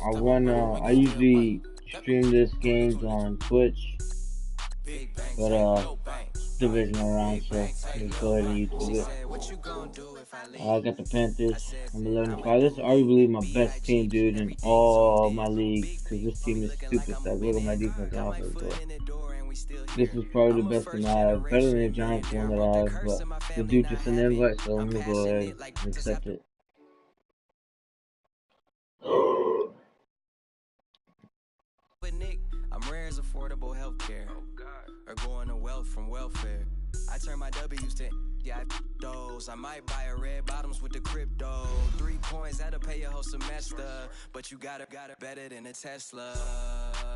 I usually stream this games on Twitch, but divisional round, so let's go ahead and YouTube it. I got the Panthers. I'm 11-5. This is arguably my best team, dude, in all my leagues, because this team is stupid stuff. Look at my defense and offense, bro. This is probably the best team I have. Better than the Giants one that I have, but the dude just an invite, so I'm gonna go ahead and accept it. I'm rare as affordable healthcare, or going to wealth from welfare. I turn my W's to those. I might buy a red bottoms with the crypto. 3 coins that'll pay your whole semester, but you gotta better than a Tesla.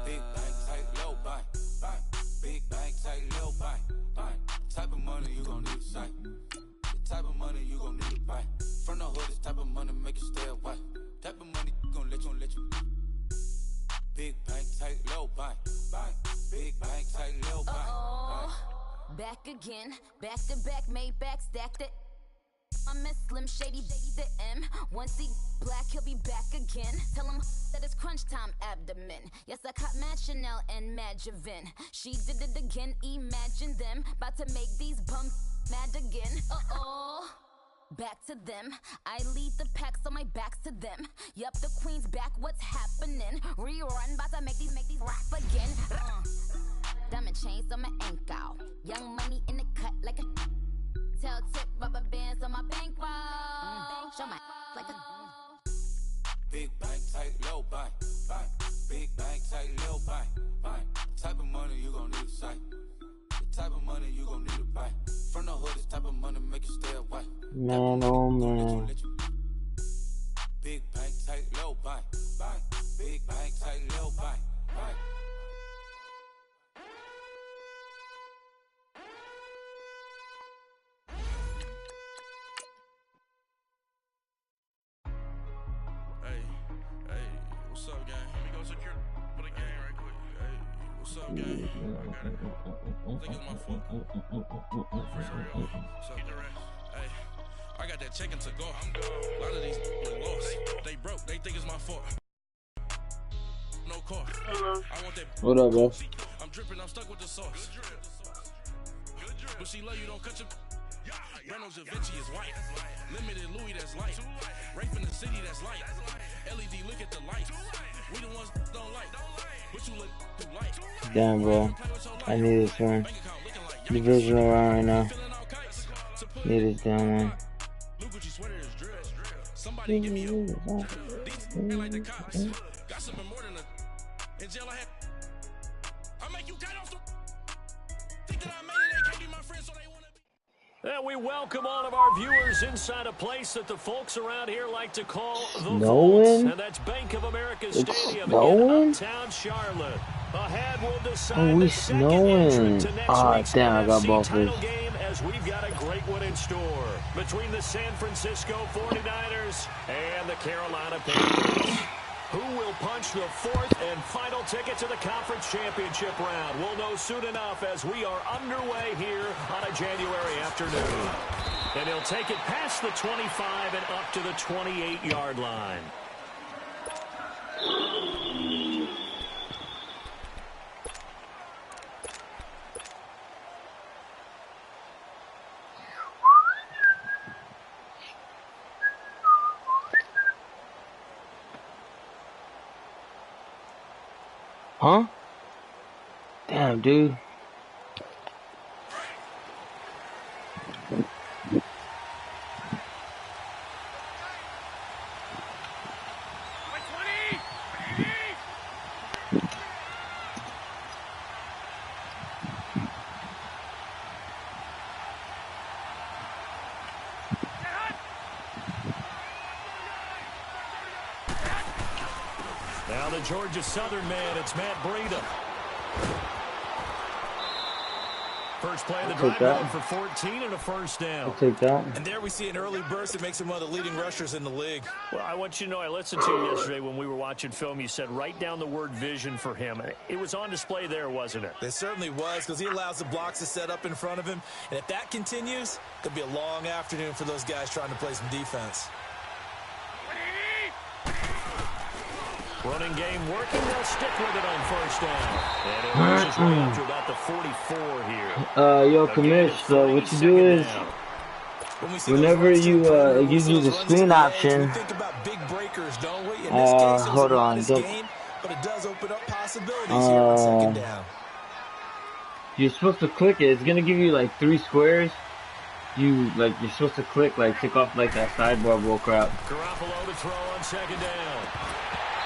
Big bank, tight, low buy. Big bank, tight, low buy. Type of money you gon' need to sight. The type of money you gon' need to buy. From the hood, this type of money make you stay away. Type of money gon' let you. Big bank, tight, low buy. Big bank, tight, low buy. Back again, back to back, made back, stacked it. I'm a Slim Shady, the M. Once he black, he'll be back again. Tell him that it's crunch time abdomen. Yes, I caught Mad Chanel and Mad Javin. She did it again, imagine them. About to make these bums mad again. Back to them. I lead the pack, so my back's to them. Yup, the queen's back, what's happening? Rerun, about to make these rap again. Diamond chains on my ankle. Young money in the cut like a tail tip, rubber bands on my bankroll. Show my like a big bank, tight, low buy. Big bank, tight, low buy. Type of money you gon' need to sight. The type of money you gon' need to buy. From the hood, this type of money make you stay away. Man, oh man. Big bank, tight, low buy. Big bank, tight, low buy. What's up, gang? Let me go secure for the game right quick. Hey, what's up, gang? I got it. I think it's my fault. So, hey, I got that chicken to go. A lot of these lost. They broke. They think it's my fault. No car. I want that. What up, bro? I'm dripping. I'm stuck with the sauce. But she love you, don't cut your. Reynolds Da Vinci is white. Limited Louis, that's light. Rape in the city, that's light. LED, look at the light. We the ones don't like. But you look too light. Damn, bro. I need this one. Divisional round right now. Need this damn one. Somebody give me a. These like the cops. Got something more than a. In jail, I make you cut off the. Think that I made it, they can't be my friends, so they want to. And we welcome all of our viewers inside a place that the folks around here like to call the Snowing? Vault. And that's Bank of America Stadium snowing? in uptown Charlotte. Ahead will decide we the second snowing. entrant to next week's Damn, I got NFC both title of these. game, as we've got a great one in store between the San Francisco 49ers and the Carolina Panthers. Who will punch the fourth and final ticket to the conference championship round? We'll know soon enough as we are underway here on a January afternoon. And he'll take it past the 25 and up to the 28-yard line. Huh? Damn, dude. Now the Georgia Southern man, it's Matt Breida. First play of the drive going for 14 and a first down. I'll take that. And there we see an early burst that makes him one of the leading rushers in the league. Well, I want you to know, I listened to you yesterday when we were watching film. You said write down the word vision for him. It was on display there, wasn't it? It certainly was, because he allows the blocks to set up in front of him. And if that continues, it could be a long afternoon for those guys trying to play some defense. Running game working. They'll stick with it on first down. And it reaches way up to about the 44 here. Yo, Commish, so what you do is, whenever you, it gives you the screen option, hold on, but it does open up possibilities here on second down. You're supposed to click it. It's gonna give you like 3 squares. You're supposed to click, like, tick off like that sidebar bull crap. Garoppolo to throw on second down.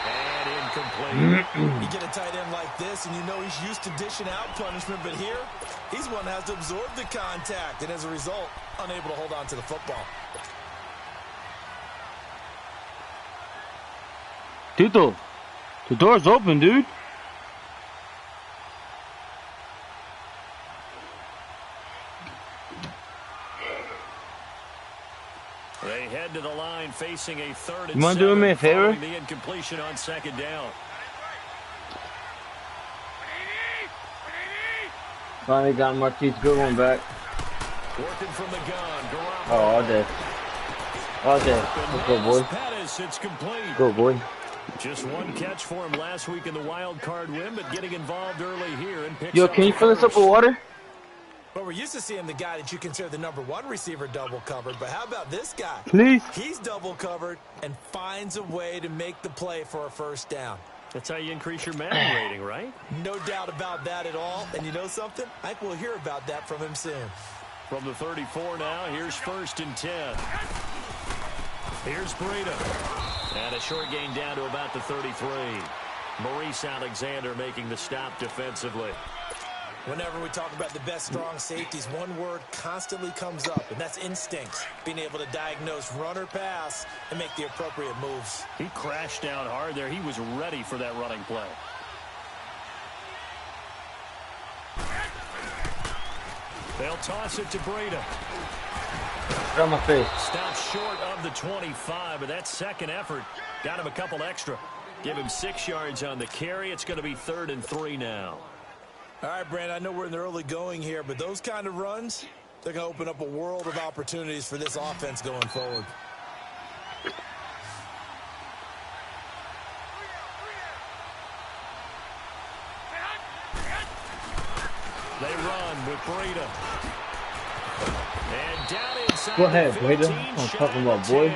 And incomplete. You get a tight end like this, and you know he's used to dishing out punishment, but here, he's one that has to absorb the contact, and as a result, unable to hold on to the football. Tito, the door's open, dude. They head to the line facing a 3rd and 7. You want to do me a favor? The incompletion on second down. Finally got Marquise Goodwin back. Working from the gun. Garoppolo. Oh, all day. All day. Let's go, boy. Pettis, it's complete. Go, boy. Just one catch for him last week in the wild card win, but getting involved early here and picks Yo, up can you the fill this up first. with water? But we're used to seeing the guy that you consider the #1 receiver double covered. But how about this guy? Please. He's double covered and finds a way to make the play for a first down. That's how you increase your Madden rating, right? No doubt about that at all. And you know something? I think we'll hear about that from him soon. From the 34 now, here's 1st and 10. Here's Breida. And a short gain down to about the 33. Maurice Alexander making the stop defensively. Whenever we talk about the best strong safeties, one word constantly comes up, and that's instincts. Being able to diagnose run or pass and make the appropriate moves. He crashed down hard there. He was ready for that running play. They'll toss it to Breida. Right on my face. Stops short of the 25, but that second effort got him a couple extra. Give him 6 yards on the carry. It's going to be 3rd and 3 now. All right, Brandon, I know we're in the early going here, but those kind of runs, they're going to open up a world of opportunities for this offense going forward. They run with Breida. And down inside. Go ahead, Breida. I'm talking about, boy.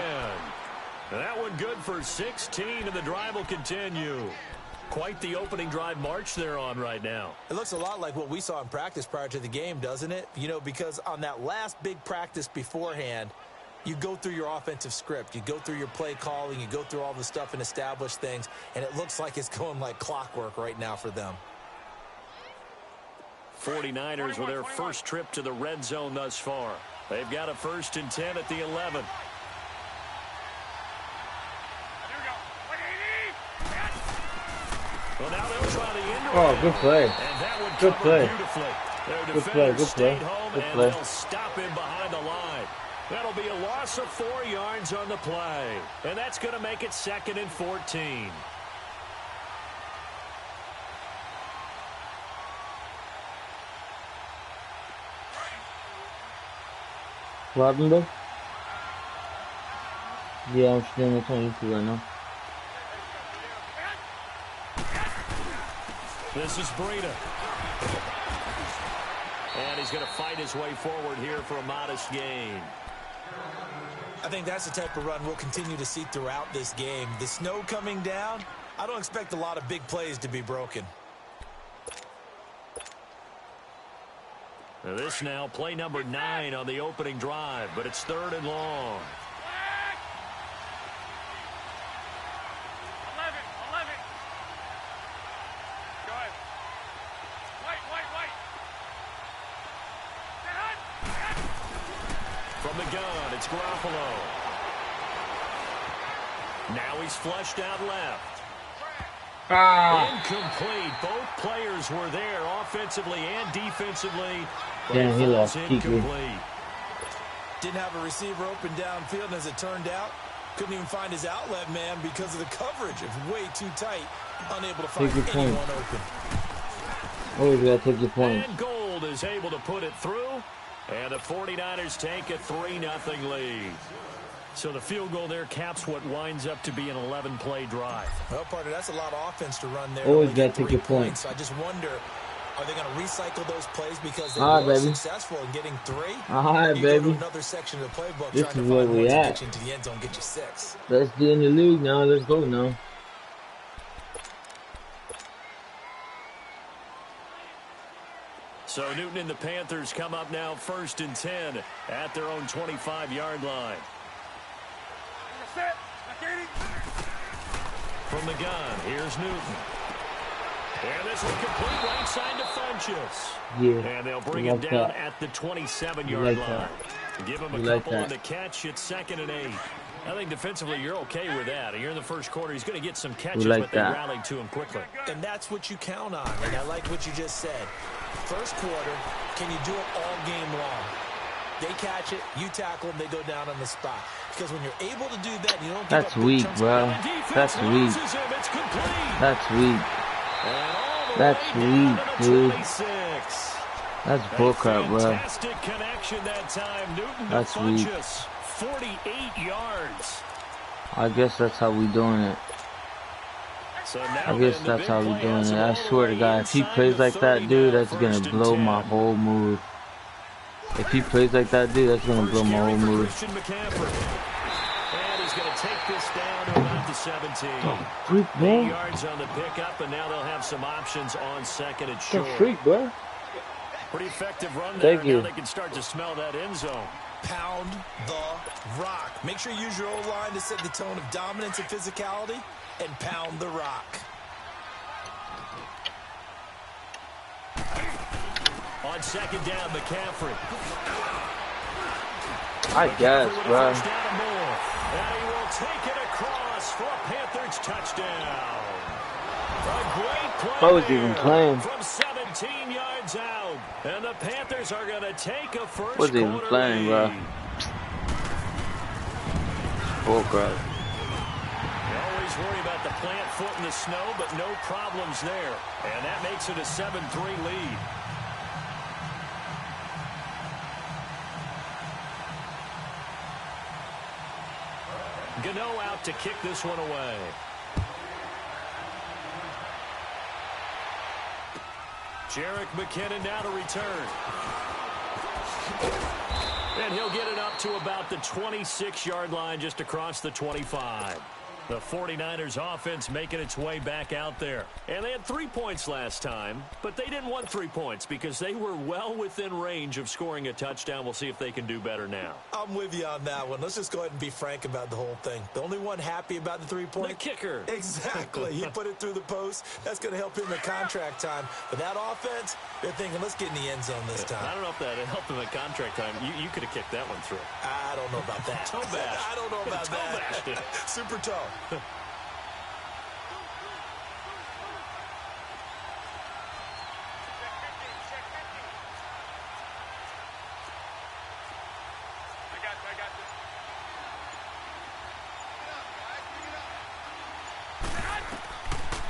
That one good for 16, and the drive will continue. Quite the opening drive march they're on right now. It looks a lot like what we saw in practice prior to the game, doesn't it? You know, because on that last big practice beforehand, you go through your offensive script. You go through your play calling. You go through all the stuff and establish things. And it looks like it's going like clockwork right now for them. 49ers with their first trip to the red zone thus far. They've got a 1st and 10 at the 11. Well, now they'll try the end. Oh, good play. Good play. Good play. Good play. Good play. They'll stop him behind the line. That'll be a loss of 4 yards on the play. And that's going to make it 2nd and 14. What happened, though? Yeah, I'm still in the 22 right now. This is Breida. And he's going to fight his way forward here for a modest gain. I think that's the type of run we'll continue to see throughout this game. The snow coming down, I don't expect a lot of big plays to be broken. Now this now play number 9 on the opening drive, but it's 3rd and long. 11. Go ahead. White. From the gun, it's Garoppolo. Now he's flushed out left. Incomplete. Both players were there offensively and defensively. Damn, he lost incomplete. Didn't have a receiver open downfield, and as it turned out, couldn't even find his outlet man because of the coverage. It was way too tight. Unable to find anyone open. Always gotta take your point. And Gold is able to put it through. And the 49ers take a 3-0 lead. So the field goal there caps what winds up to be an 11-play drive. Well, partner, that's a lot of offense to run there. Always got to take your points. So I just wonder, are they going to recycle those plays because they All right, were baby. successful in getting 3? All right, you baby. Go to another section of the playbook This trying is to where find we one to at. get you into the end zone, get you 6. Let's get in the league now. Let's go now. So Newton and the Panthers come up now 1st and 10 at their own 25-yard line. From the gun, here's Newton. And this one complete right side to Funchess. Yeah. And they'll bring him down at the 27-yard line. Give him a couple on the catch. It's 2nd and 8. I think defensively you're okay with that. Here in the first quarter, he's going to get some catches, but they rallied to him quickly. And that's what you count on. And I like what you just said. First quarter, can you do it all game long? They catch it, you tackle them, they go down on the spot. Because when you're able to do that, you don't give That's weak, bro. That's weak. That's weak. That's weak, dude. That's bullcrap, bro. Fantastic connection that time. Newton that's weak. 48 yards. I guess that's how we doing it. So I guess that's how we doing it. I swear to God, if he plays like that, dude, that's gonna blow my whole mood. If he plays like that, dude, that's gonna blow my whole mood. And he's gonna take this down to about the 17. Freak, bro. 8 yards on the pickup, and now they'll have some options on 2nd and short. Freak, bro. Pretty effective run there. Thank you. Now they can start to smell that end zone. Pound the rock. Make sure you use your O-line to set the tone of dominance and physicality, and pound the rock. On 2nd down, McCaffrey. I guess, bro. And he will take it across for a Panthers touchdown. A great play. I was even playing. From 17 yards out. And the Panthers are going to take a first Wasn't even playing, bro. Bullcrap. You always worry about the plant foot in the snow, but no problems there. And that makes it a 7-3 lead. Gano out to kick this one away. Jerick McKinnon now to return. And he'll get it up to about the 26-yard line, just across the 25. The 49ers offense making its way back out there. And they had 3 points last time, but they didn't want 3 points because they were well within range of scoring a touchdown. We'll see if they can do better now. I'm with you on that one. Let's just go ahead and be frank about the whole thing. The only one happy about the 3-point? The kicker. Exactly. He put it through the post. That's going to help him in contract time. But that offense, they're thinking, let's get in the end zone this time. I don't know if that helped him in contract time. You could have kicked that one through. I don't know about that. Toe bash. I don't know about that. Super toe.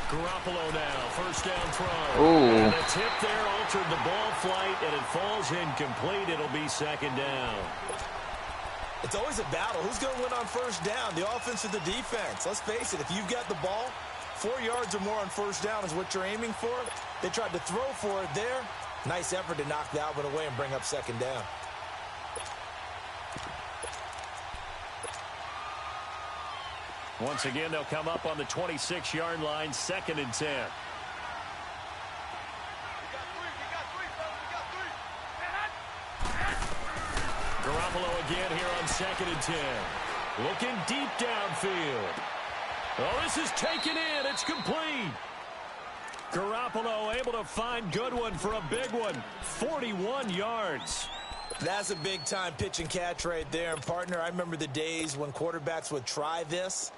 Garoppolo now, first down throw. Ooh. And the tip there altered the ball flight, and it falls incomplete. It'll be 2nd down. It's always a battle. Who's going to win on first down, the offense or the defense? Let's face it, if you've got the ball, 4 yards or more on first down is what you're aiming for. They tried to throw for it there. Nice effort to knock that one away and bring up 2nd down. Once again, they'll come up on the 26-yard line, 2nd and 10. Garoppolo again here on 2nd and 10. Looking deep downfield. Oh, this is taken in. It's complete. Garoppolo able to find Goodwin for a big one. 41 yards. That's a big-time pitch and catch right there. And, partner, I remember the days when quarterbacks would try this.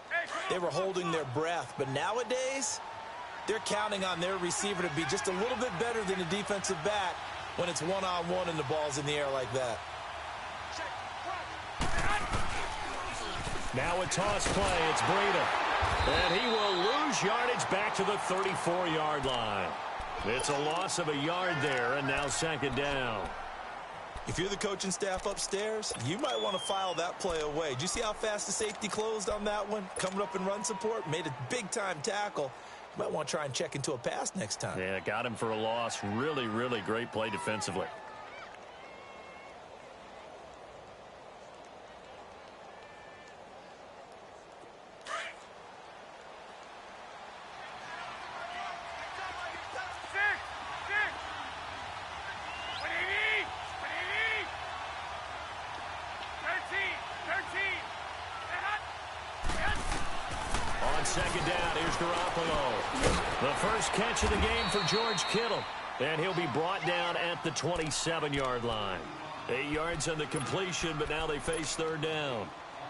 They were holding their breath. But nowadays, they're counting on their receiver to be just a little bit better than the defensive back when it's one-on-one and the ball's in the air like that. Now a toss play. It's Breida. And he will lose yardage back to the 34-yard line. It's a loss of a yard there, and now 2nd down. If you're the coaching staff upstairs, you might want to file that play away. Did you see how fast the safety closed on that one? Coming up in run support, made a big-time tackle. You might want to try and check into a pass next time. Yeah, got him for a loss. Really, really great play defensively. Second down, here's Garoppolo. The first catch of the game for George Kittle. And he'll be brought down at the 27-yard line. 8 yards on the completion, but now they face third down.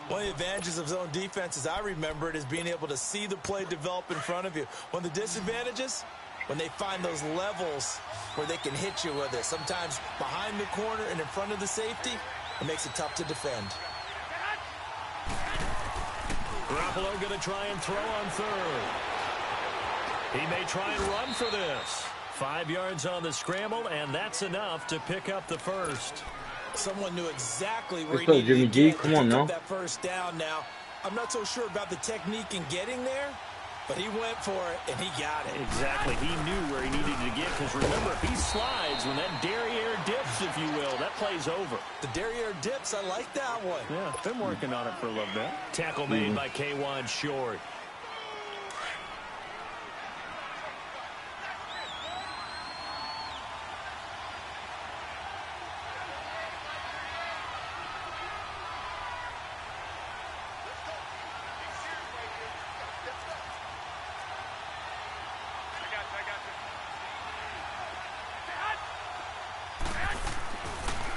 One of the advantages of zone defense, as I remember it, is being able to see the play develop in front of you. One of the disadvantages, when they find those levels where they can hit you with it. Sometimes behind the corner and in front of the safety, it makes it tough to defend. Garoppolo going to try and throw on third. He may try and run for this. 5 yards on the scramble, and that's enough to pick up the first. Someone knew exactly where he Let's go, needed Jimmy to G. get Come to on pick now. up that first down now. I'm not so sure about the technique in getting there, but he went for it, and he got it. Exactly. He knew where he needed to get, because remember, if he slides, when that derriere dips, if you will, that play's over. The derriere dips, I like that one. Yeah, been working on it for a little bit. Tackle made by K1 Short.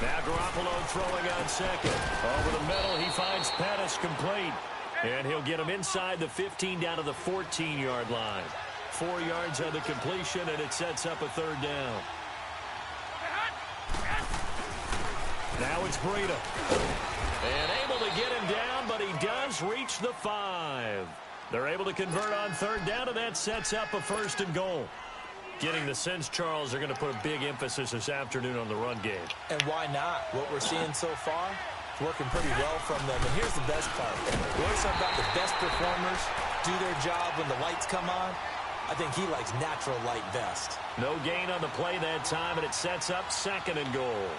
Now Garoppolo throwing on second. Over the middle, he finds Pettis complete. And he'll get him inside the 15 down to the 14-yard line. 4 yards on the completion, and it sets up a third down. Now it's Breida. And able to get him down, but he does reach the 5. They're able to convert on third down, and that sets up a first and goal. Getting the sense, Charles, they're going to put a big emphasis this afternoon on the run game. And why not? What we're seeing so far, it's working pretty well from them. And here's the best part. We always talk about the best performers do their job when the lights come on. I think he likes natural light best. No gain on the play that time, and it sets up second and goal.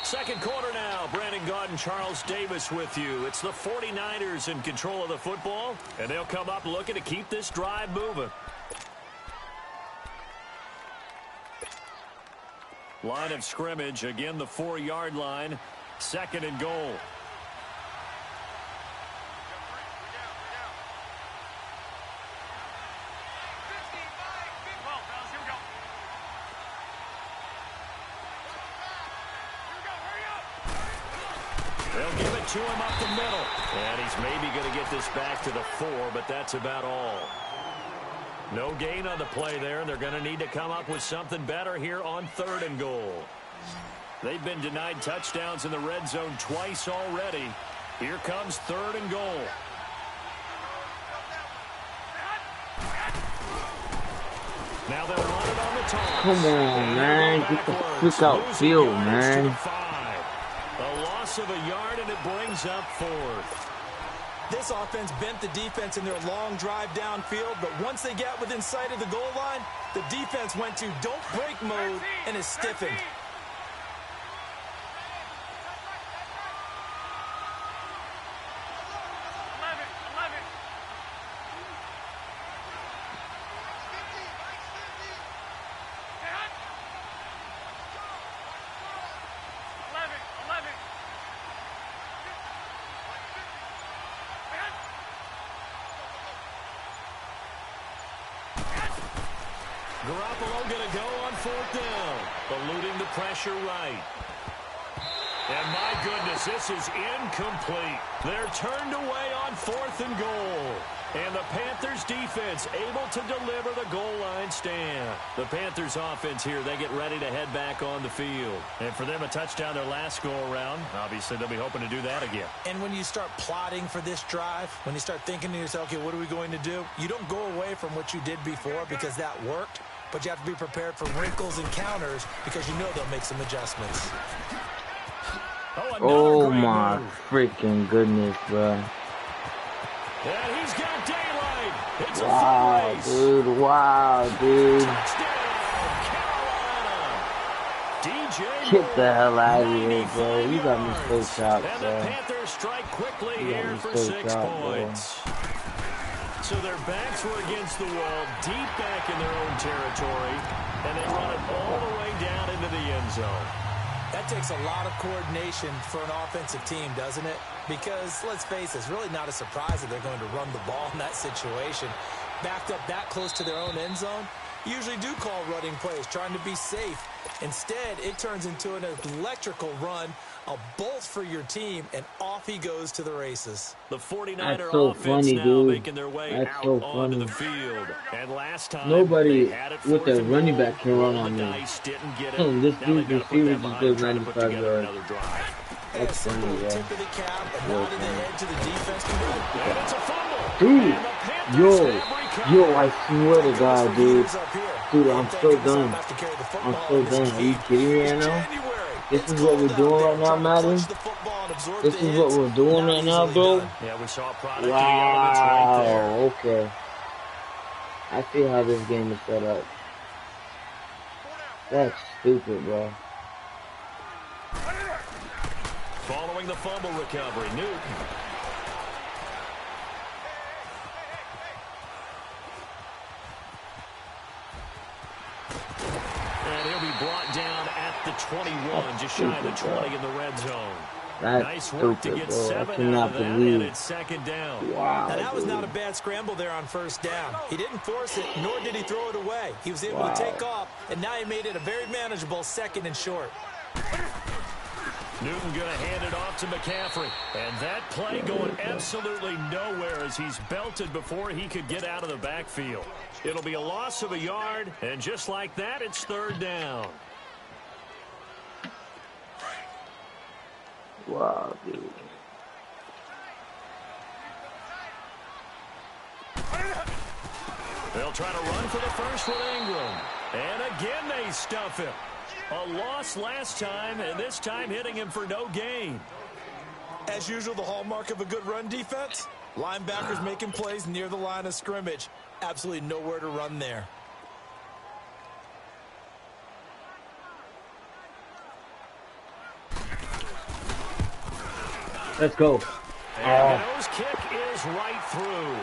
Second quarter now. Brandon Gaudin, Charles Davis with you. It's the 49ers in control of the football, and they'll come up looking to keep this drive moving. Line of scrimmage, again the 4-yard line, second and goal. They'll give it to him up the middle. And he's maybe going to get this back to the 4, but that's about all. No gain on the play there, and they're going to need to come up with something better here on third and goal. They've been denied touchdowns in the red zone twice already. Here comes third and goal. Now they'll run it on the toss. Come on, man. Get the quick outfield, man. A loss of a yard, and it brings up fourth. This offense bent the defense in their long drive downfield, but once they got within sight of the goal line, the defense went to don't break mode and is stiffened. Garoppolo going to go on fourth down, eluding the pressure right. And my goodness, this is incomplete. They're turned away on fourth and goal. And the Panthers defense able to deliver the goal line stand. The Panthers offense here, they get ready to head back on the field. And for them, a touchdown their last go-around. Obviously, they'll be hoping to do that again. And when you start plotting for this drive, when you start thinking to yourself, okay, what are we going to do? You don't go away from what you did before because that worked. but you have to be prepared for wrinkles and counters because you know they'll make some adjustments. Oh my freaking goodness, bro. And he's got daylight. It's Wow, a race. dude. Wow, dude. Touchdown, Carolina. DJ Get the hell out of here, 95 bro. You got me so yards. shocked, And the bro. Panthers strike quickly You got here me for so 6 shocked, bro. points. So their backs were against the wall, deep back in their own territory, and they run it all the way down into the end zone. That takes a lot of coordination for an offensive team, doesn't it? Because, let's face it, it's really not a surprise that they're going to run the ball in that situation. Backed up that close to their own end zone, usually do call running plays, trying to be safe. Instead, it turns into an electrical run, a bolt for your team, and off he goes to the races. The 49er That's so offense funny, now dude. making their way That's out so onto funny. the field. And last time, Nobody they had it with fourth a and running goal, back can run rolled on the me. dice, didn't get it. This Now dude's they've got to put receiver that just behind goes and try to put 95 together yards. another drive. That's funny, yeah. Tip of the cap, a nod in the head to the defense. And it's a fumble. Dude, And the Panthers yo, have recovered. yo, I swear to God, dude. Dude, I'm so done. I'm so done. Are you kidding me right now? This is what we're doing right now, Madden? This is what we're doing right now, bro? Yeah, we saw product of the elements right there. Wow, okay. I see how this game is set up. That's stupid, bro. Following the fumble recovery, Newton. And he'll be brought down at the 21, just shy of the 20 in the red zone. That's Nice work to stupid, get bro. I 7 out cannot of that, and believe. it's second down. Wow, Now, that was dude. not a bad scramble there on first down. He didn't force it, nor did he throw it away. He was able to take off, and now he made it a very manageable second and short. Newton going to hand it off to McCaffrey. And that play going absolutely nowhere as he's belted before he could get out of the backfield. It'll be a loss of a yard, and just like that, it's third down. Wow, dude. They'll try to run for the first with Ingram. And again they stuff him. A loss last time, and this time hitting him for no gain. As usual, the hallmark of a good run defense, linebackers making plays near the line of scrimmage. Absolutely nowhere to run there. Let's go. And the nose kick is right through.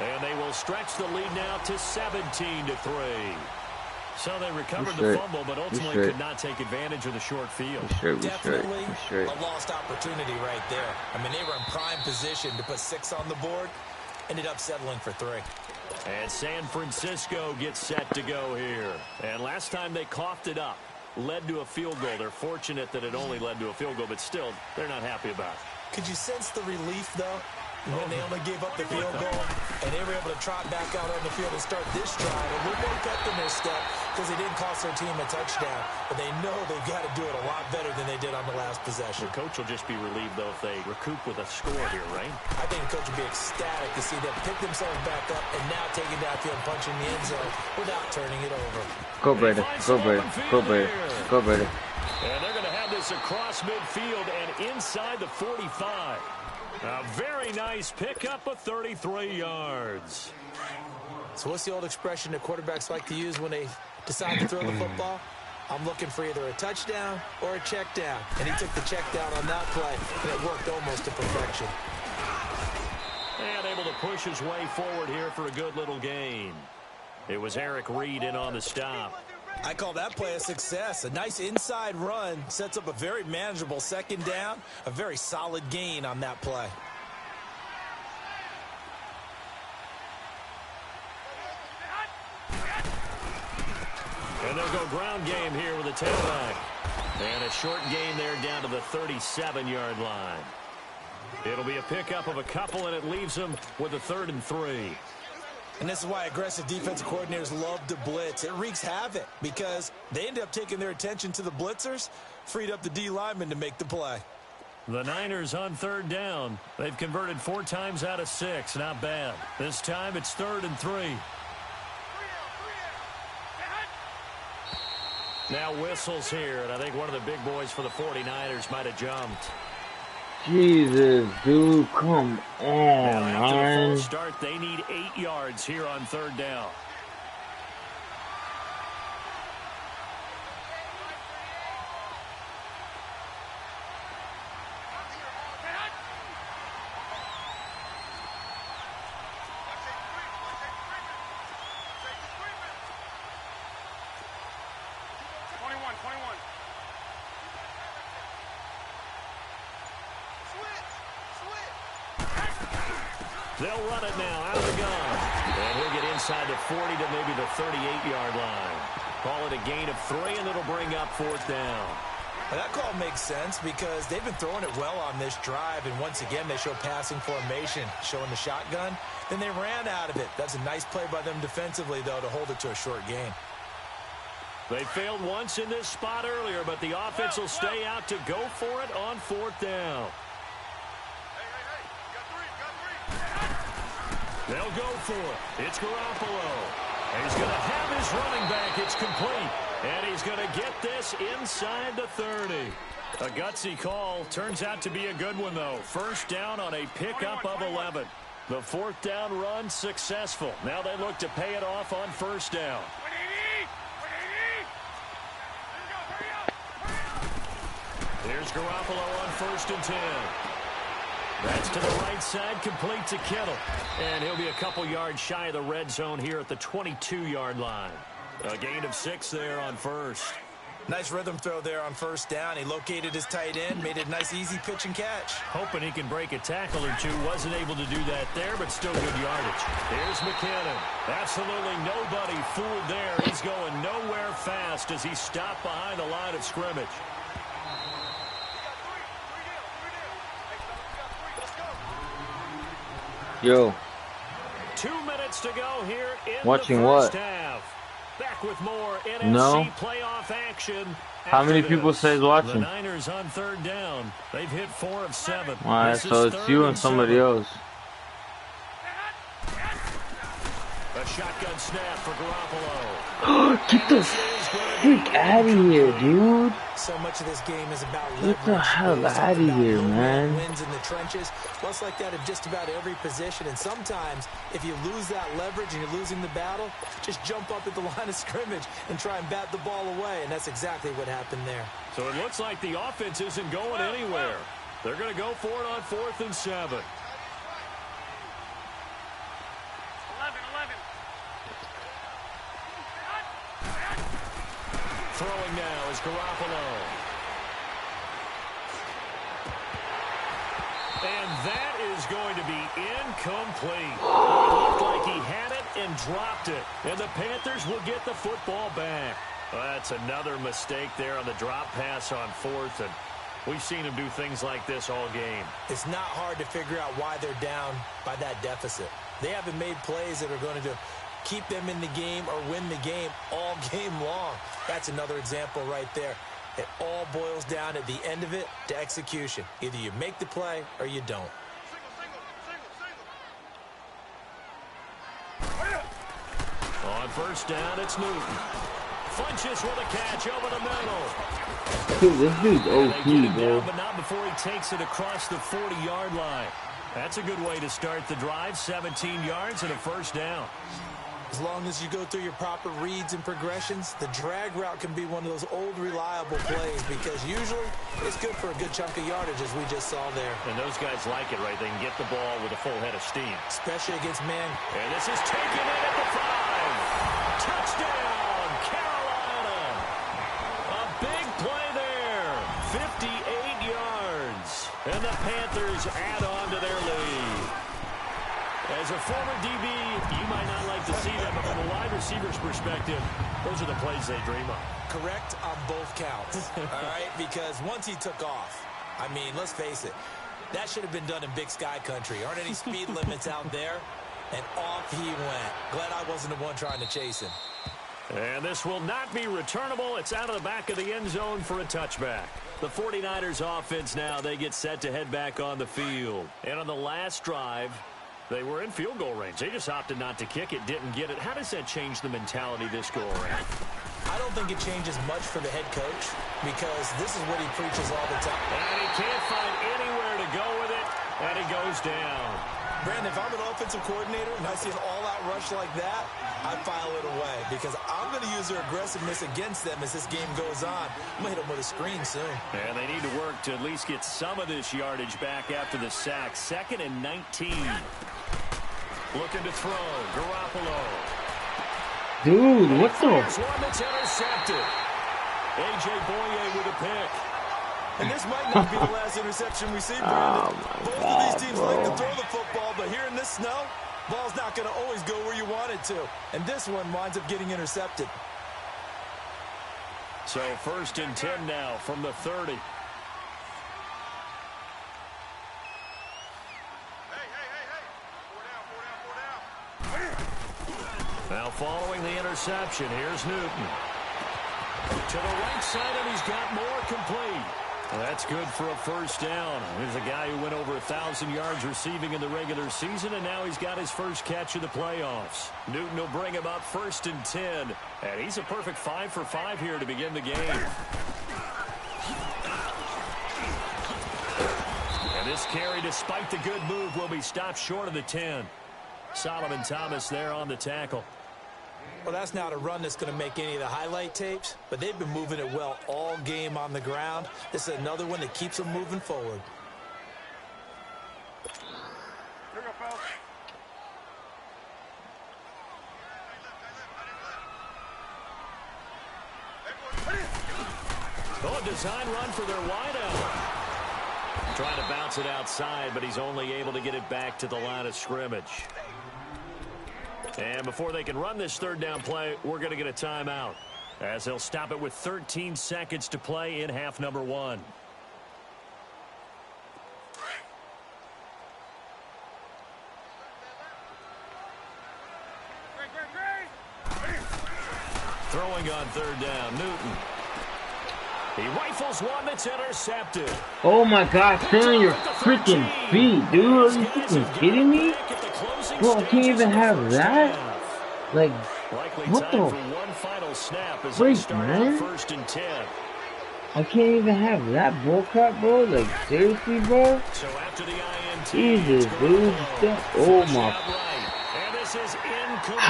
And they will stretch the lead now to 17-3. So they recovered the fumble, but ultimately could not take advantage of the short field. Definitely a lost opportunity right there. I mean, they were in prime position to put 6 on the board. Ended up settling for 3. And San Francisco gets set to go here. And last time they coughed it up, led to a field goal. They're fortunate that it only led to a field goal, but still, they're not happy about it. Could you sense the relief, though, when they only gave up the field goal and they were able to trot back out on the field and start this drive a little more pep in their step because they didn't cost their team a touchdown, but they know they've got to do it a lot better than they did on the last possession. The coach will just be relieved, though, if they recoup with a score here, right? I think the coach will be ecstatic to see them pick themselves back up and now taking downfield and punching the end zone without turning it over. Go, Brady. Go, Brady. Go, Brady. Go, Brady. And they're going to have this across midfield and inside the 45. A very nice pickup of 33 yards. So what's the old expression that quarterbacks like to use when they decide to throw the football? I'm looking for either a touchdown or a check down. And he took the check down on that play, and it worked almost to perfection. And able to push his way forward here for a good little gain. It was Eric Reed in on the stop. I call that play a success. A nice inside run sets up a very manageable second down. A very solid gain on that play. And they'll go ground game here with a tailback. And a short gain there down to the 37-yard line. It'll be a pickup of a couple, and it leaves them with a 3rd and 3. And this is why aggressive defensive coordinators love to blitz. It wreaks havoc because they end up taking their attention to the blitzers, freed up the D lineman to make the play. The Niners on 3rd down. They've converted 4 times out of 6. Not bad. This time it's 3rd and 3. Now whistles here, and I think one of the big boys for the 49ers might have jumped. Jesus, dude, come on, Now after the man. false start, they need 8 yards here on 3rd down. They'll run it now out of the gun. And he'll get inside the 40 to maybe the 38-yard line. Call it a gain of 3, and it'll bring up 4th down. Well, that call makes sense because they've been throwing it well on this drive, and once again they show passing formation, showing the shotgun. Then they ran out of it. That's a nice play by them defensively, though, to hold it to a short gain. They failed once in this spot earlier, but the offense will stay out to go for it on 4th down. They'll go for it. It's Garoppolo. And he's going to have his running back. It's complete. And he's going to get this inside the 30. A gutsy call. Turns out to be a good one, though. 1st down on a pickup of 11. The 4th down run successful. Now they look to pay it off on 1st down. Here's Garoppolo on 1st and 10. That's to the right side, complete to Kittle. And he'll be a couple yards shy of the red zone here at the 22-yard line. A gain of 6 there on 1st. Nice rhythm throw there on 1st down. He located his tight end, made it a nice, easy pitch and catch. Hoping he can break a tackle or two. Wasn't able to do that there, but still good yardage. Here's McKinnon. Absolutely nobody fooled there. He's going nowhere fast as he stopped behind the line of scrimmage. Yo. 2 minutes to go here in Watching the first what? half. Back with more NFC No. playoff action. How many people this. says watching? The Niners on 3rd down. They've hit 4 of 7. Alright, This so is it's 3rd you and somebody 7. else. A shotgun snap for Garoppolo. Get the freak out of here, dude. So much of this game is about Get the leverage. hell It's out of about here, no man. wins in the trenches. Well, it's like that in just about every position. And sometimes, if you lose that leverage and you're losing the battle, just jump up at the line of scrimmage and try and bat the ball away. And that's exactly what happened there. So it looks like the offense isn't going anywhere. They're going to go for it on 4th and 7. 11. Throwing now is Garoppolo. And that is going to be incomplete. Looked like he had it and dropped it. And the Panthers will get the football back. Well, that's another mistake there on the drop pass on 4th. And we've seen him do things like this all game. It's not hard to figure out why they're down by that deficit. They haven't made plays that are going to keep them in the game or win the game all game long. That's another example right there. It all boils down at the end of it to execution. Either you make the play or you don't. On 1st down, it's Newton. Funches with a catch over the middle. Dude, this dude's They get him OP, bro. down, but not before he takes it across the 40-yard line. That's a good way to start the drive. 17 yards and a 1st down. As long as you go through your proper reads and progressions, the drag route can be one of those old reliable plays because usually it's good for a good chunk of yardage as we just saw there. And those guys like it, right? They can get the ball with a full head of steam. Especially against man. And this is taken in at the 5. Touchdown, Carolina. A big play there. 58 yards. And the Panthers add on to their lead. As a former DB, you might not like to see that, but from a wide receiver's perspective, those are the plays they dream of. Correct on both counts, all right? Because once he took off, I mean, let's face it, that should have been done in Big Sky country. Aren't any speed limits out there? And off he went. Glad I wasn't the one trying to chase him. And this will not be returnable. It's out of the back of the end zone for a touchback. The 49ers offense now, they get set to head back on the field. And on the last drive, they were in field goal range. They just opted not to kick it, didn't get it. How does that change the mentality this go around? I don't think it changes much for the head coach because this is what he preaches all the time. And he can't find anywhere to go with it, and he goes down. Brandon, if I'm an offensive coordinator and I see an all-out rush like that, I file it away because I'm going to use their aggressiveness against them as this game goes on. I'm going to hit them with a screen soon. And they need to work to at least get some of this yardage back after the sack. 2nd and 19. Looking to throw. Garoppolo. Dude, what the? One that's intercepted. A.J. Boye with a pick. And this might not be the last interception we see, Brandon. Both of these teams like to throw the football, but here in this snow, ball's not going to always go where you want it to. And this one winds up getting intercepted. So 1st and 10 now from the 30. Now following the interception, here's Newton. To the right side, and he's got more complete. Well, that's good for a 1st down. Here's a guy who went over 1,000 yards receiving in the regular season, and now he's got his first catch of the playoffs. Newton will bring him up 1st and 10, and he's a perfect 5 for 5 here to begin the game. And this carry, despite the good move, will be stopped short of the 10. Solomon Thomas there on the tackle. Well, that's not a run that's going to make any of the highlight tapes, but they've been moving it well all game on the ground. This is another one that keeps them moving forward. Here we go, fellas. Oh, a design run for their wideout. Trying to bounce it outside, but he's only able to get it back to the line of scrimmage. And before they can run this 3rd down play, we're going to get a timeout, as they'll stop it with 13 seconds to play in half number 1. Throwing on 3rd down, Newton. He rifles one that's intercepted. Oh my God, stand on your freaking feet, dude. Are you freaking kidding me? Bro, I can't even have that? Like, what the? Wait, man. 1st and 10. I can't even have that bullcrap, bro. Like, seriously, bro? So after the INT, Jesus, dude. Oh my. And this is incomplete. The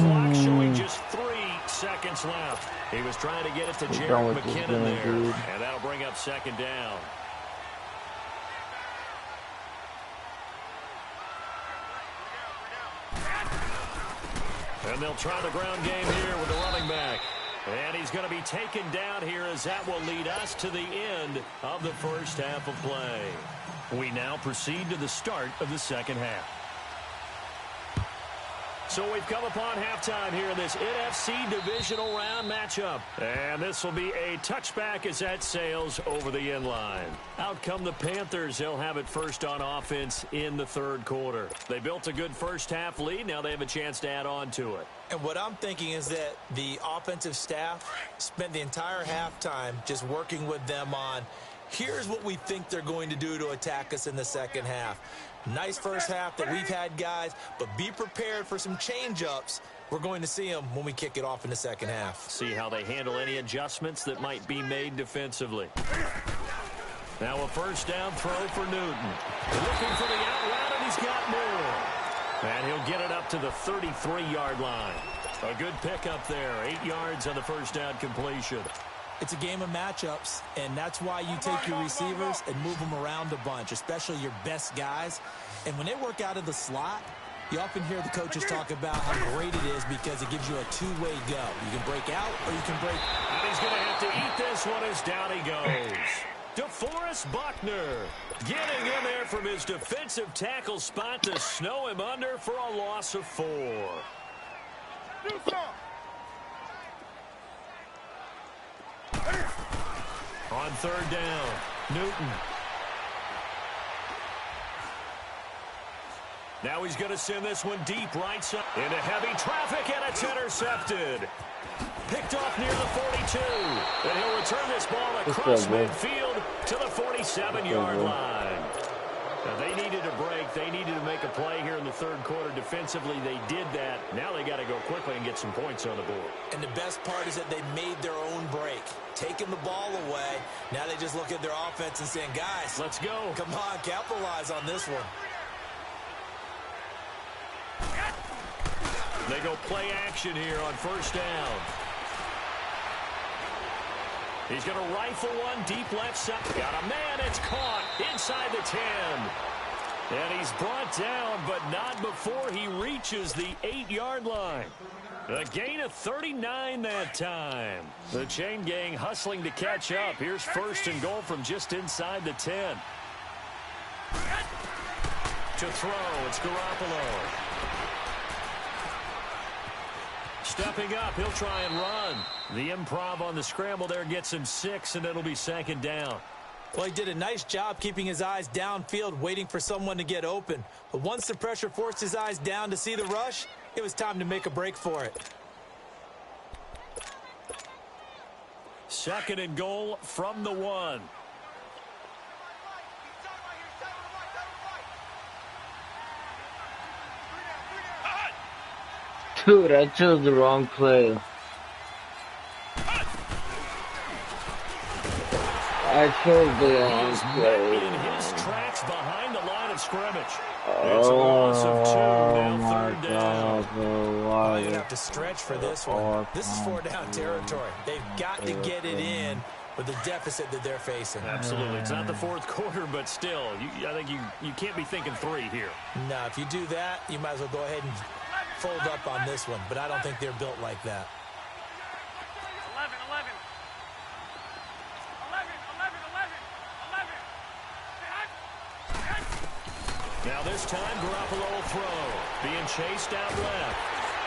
clock showing just 3 seconds left. He was trying to get it to Jared McKinnon there. Dude. And that'll bring up 2nd down. And they'll try the ground game here with the running back. And he's going to be taken down here, as that will lead us to the end of the 1st half of play. We now proceed to the start of the 2nd half. So we've come upon halftime here in this NFC Divisional Round matchup. And this will be a touchback as that sails over the end line. Out come the Panthers. They'll have it first on offense in the 3rd quarter. They built a good 1st half lead. Now they have a chance to add on to it. And what I'm thinking is that the offensive staff spent the entire halftime just working with them on, here's what we think they're going to do to attack us in the 2nd half. Nice 1st half that we've had, guys, but be prepared for some change-ups. We're going to see them when we kick it off in the 2nd half. See how they handle any adjustments that might be made defensively. Now a 1st down throw for Newton. Looking for the out route, and he's got more. And he'll get it up to the 33-yard line. A good pickup there. 8 yards on the 1st down completion. It's a game of matchups, and that's why you take your receivers and move them around a bunch, especially your best guys. And when they work out of the slot, you often hear the coaches talk about how great it is because it gives you a two-way go. You can break out or you can break. And he's going to have to eat this one as down he goes. DeForest Buckner getting in there from his defensive tackle spot to snow him under for a loss of 4. On 3rd down, Newton. Now he's going to send this one deep right side into heavy traffic, and it's intercepted. Picked off near the 42. And he'll return this ball across midfield to the 47-yard line. Now, they needed a break. They needed to make a play here in the third quarter. Defensively, they did that. Now they got to go quickly and get some points on the board. And the best part is that they made their own break, taking the ball away. Now they just look at their offense and saying, guys, let's go. Come on, capitalize on this one. They go play action here on first down. He's going to rifle one deep left side. Got a man. It's caught inside the 10. And he's brought down, but not before he reaches the 8-yard line. A gain of 39 that time. The chain gang hustling to catch up. Here's first and goal from just inside the 10. To throw, it's Garoppolo. Stepping up, he'll try and run. The improv on the scramble there gets him 6, and it'll be second down. Well, he did a nice job keeping his eyes downfield, waiting for someone to get open. But once the pressure forced his eyes down to see the rush, it was time to make a break for it. Second and goal from the 1. Dude, I chose the wrong play. I chose the wrong play. In his tracks behind the line of scrimmage. It's a loss of 2, now third down. Why? You have to stretch for this one. This is 4-down territory. They've got to get it in with the deficit that they're facing. Absolutely. It's not the fourth quarter, but still, I think you can't be thinking 3 here. No, if you do that, you might as well go ahead and fold up on this one, but I don't think they're built like that. 11. Now this time, Garoppolo will throw. Being chased out left.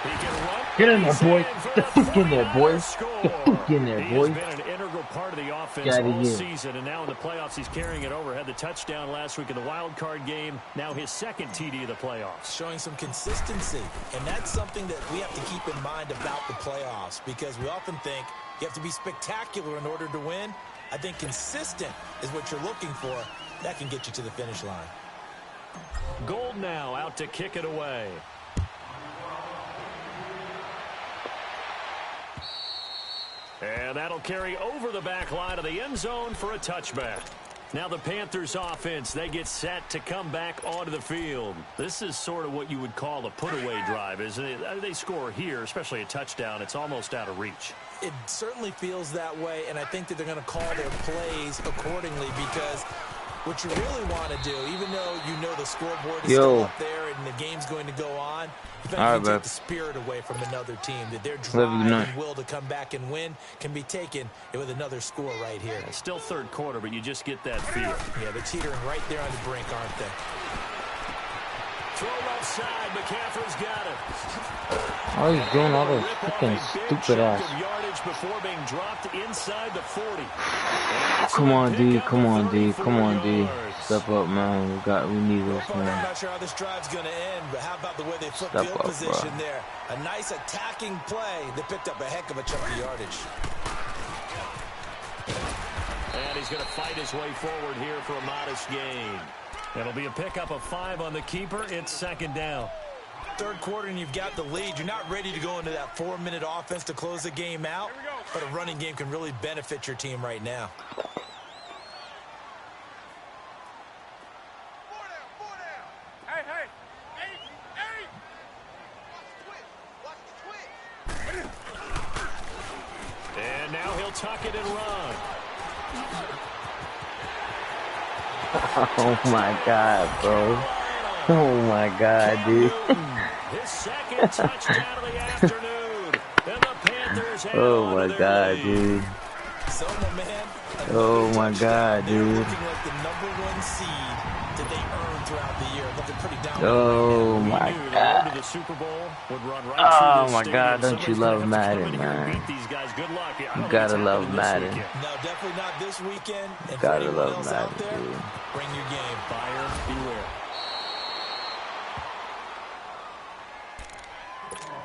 He can run. Get in there, boy. Get the fuck in there, boy. Get the fuck in there, boy. He's been an integral part of the offense all season, and now in the playoffs, he's carrying it over. Had the touchdown last week in the wild card game. Now his second TD of the playoffs. Showing some consistency, and that's something that we have to keep in mind about the playoffs, because we often think you have to be spectacular in order to win. I think consistent is what you're looking for. That can get you to the finish line. Gold now out to kick it away. And that'll carry over the back line of the end zone for a touchback. Now the Panthers offense, they get set to come back onto the field. This is sort of what you would call a put-away drive, isn't it? They score here, especially a touchdown. It's almost out of reach. It certainly feels that way, and I think that they're going to call their plays accordingly, because what you really want to do, even though you know the scoreboard is still up there and the game's going to go on, you can take the spirit away from another team, that their drive and will to come back and win can be taken with another score right here. It's still third quarter, but you just get that feel. Yeah, they're teetering right there on the brink, aren't they? Throw left side, McCaffrey's got it. Oh, he's doing all this fucking stupid ass. Before being dropped inside the 40. Come on, D. Come on, D. Come on, D. Step up, man. We need this, man. I'm not sure how this drive's going to end, but how about the way they flip field position there? A nice attacking play that picked up a heck of a chunk of yardage. And he's going to fight his way forward here for a modest gain. It'll be a pickup of 5 on the keeper. It's second down. Third quarter and you've got the lead. You're not ready to go into that 4-minute offense to close the game out, but a running game can really benefit your team right now. Hey. And now he'll tuck it and run. Oh my God, bro. Oh my God, dude. His second touchdown of the afternoon. And the Panthers oh my God, dude. Oh my God, dude. Looking like the #1 seed that they earned throughout the year. Looking pretty down. Oh my God. Oh my God, don't you love Madden, man? You gotta love Madden. No, definitely not this weekend. You gotta love Madden, dude. Bring your game. Buyer beware.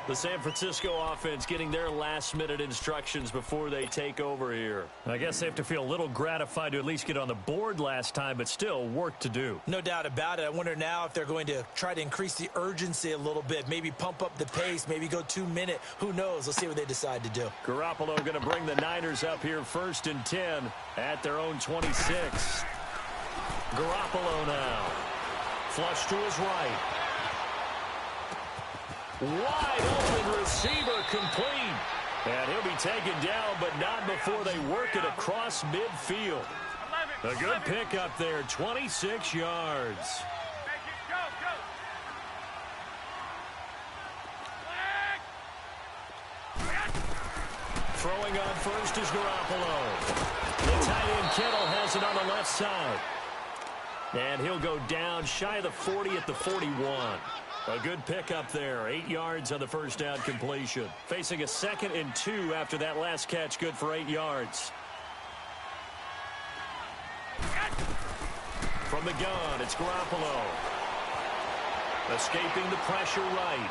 The San Francisco offense getting their last-minute instructions before they take over here. I guess they have to feel a little gratified to at least get on the board last time, but still work to do. No doubt about it. I wonder now if they're going to try to increase the urgency a little bit, maybe pump up the pace, maybe go 2-minute. Who knows? Let's see what they decide to do. Garoppolo going to bring the Niners up here 1st and 10 at their own 26. Garoppolo now. Flush to his right. Wide open receiver complete. And he'll be taken down, but not before they work it across midfield. A good pickup there, 26 yards. Throwing on first is Garoppolo. The tight end Kittle has it on the left side. And he'll go down shy of the 40 at the 41. A good pickup there. 8 yards on the first down completion. Facing a 2nd and 2 after that last catch. Good for 8 yards. From the gun, it's Garoppolo. Escaping the pressure right.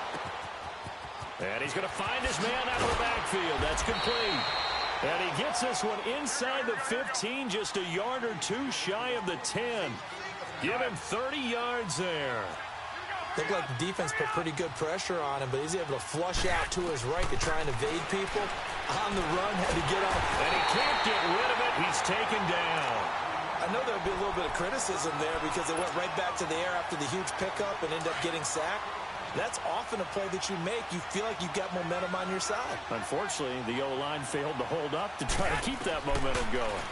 And he's going to find his man out of the backfield. That's complete. And he gets this one inside the 15, just a yard or two shy of the 10. Give him 30 yards there. Looked like the defense put pretty good pressure on him, but he's able to flush out to his right to try and evade people. On the run, had to get off. And he can't get rid of it. He's taken down. I know there'll be a little bit of criticism there because they went right back to the air after the huge pickup and ended up getting sacked. That's often a play that you make. You feel like you've got momentum on your side. Unfortunately, the O-line failed to hold up to try to keep that momentum going.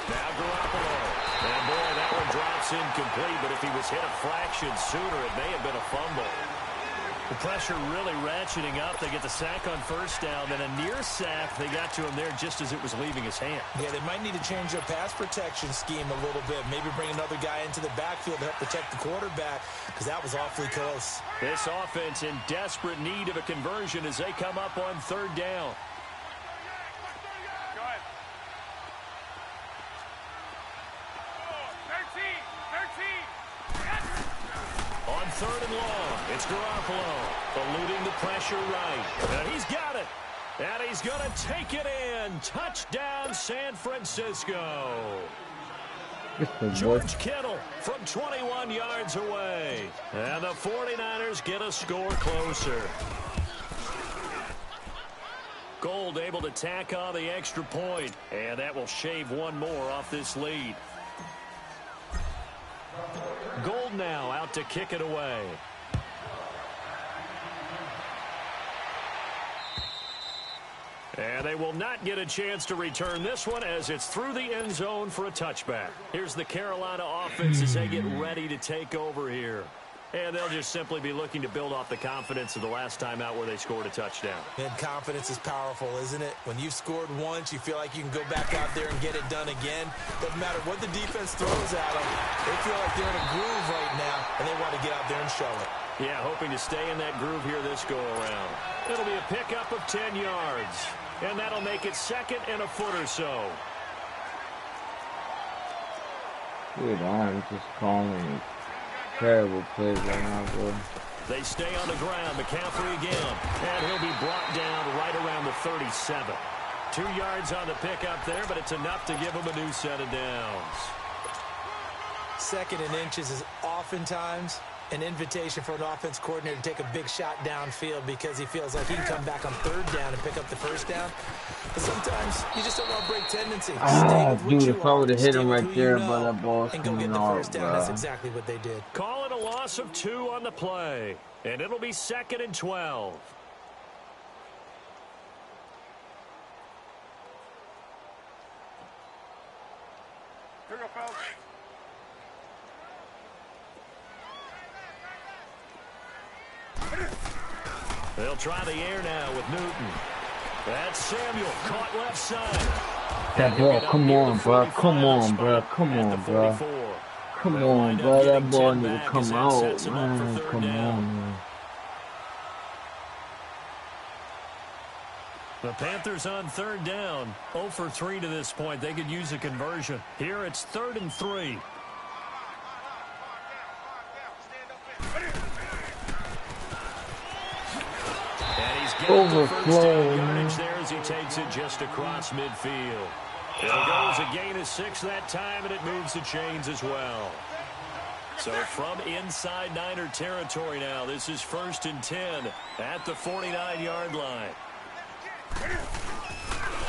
Now Garoppolo. And boy, that one drops incomplete, but if he was hit a fraction sooner, it may have been a fumble. The pressure really ratcheting up. They get the sack on first down, then a near sack. They got to him there just as it was leaving his hand. Yeah, they might need to change their pass protection scheme a little bit. Maybe bring another guy into the backfield to help protect the quarterback, because that was awfully close. This offense in desperate need of a conversion as they come up on 3rd down. On 3rd and long, it's Garoppolo, eluding the pressure right. And he's got it. And he's going to take it in. Touchdown, San Francisco. George Kittle from 21 yards away. And the 49ers get a score closer. Gold able to tack on the extra point. And that will shave one more off this lead. Gold now out to kick it away. And they will not get a chance to return this one as it's through the end zone for a touchback. Here's the Carolina offense as they get ready to take over here. And they'll just simply be looking to build off the confidence of the last time out where they scored a touchdown. And confidence is powerful, isn't it? When you've scored once, you feel like you can go back out there and get it done again. Doesn't matter what the defense throws at them. They feel like they're in a groove right now, and they want to get out there and show it. Yeah, hoping to stay in that groove here this go-around. It'll be a pickup of 10 yards. And that'll make it 2nd and a foot or so. Dude, I'm just calling terrible plays right now, bro. They stay on the ground. McCaffrey again. And he'll be brought down right around the 37. 2 yards on the pickup there, but it's enough to give him a new set of downs. 2nd and inches is oftentimes an invitation for an offense coordinator to take a big shot downfield because he feels like he can come back on 3rd down and pick up the 1st down. But sometimes you just don't want to break tendency. Dude, if I would have hit him right there, but that ball's coming off, bro. That's exactly what they did. Call it a loss of 2 on the play. And it'll be 2nd and 12. Here we go, fellas. They'll try the air now with Newton. That's Samuel, caught left side. That ball, come on, bro. Come on, bro. Come on, bro. Come on, bro. That ball need to come out, man. Come on, man. The Panthers on 3rd down. 0 for 3 to this point. They could use a conversion. Here it's 3rd and 3. get the first down Overflow. yardage there as he takes it just across midfield. It'll go as a gain of 6 that time, and it moves the chains as well. So from inside Niner territory now, this is 1st and 10 at the 49-yard line.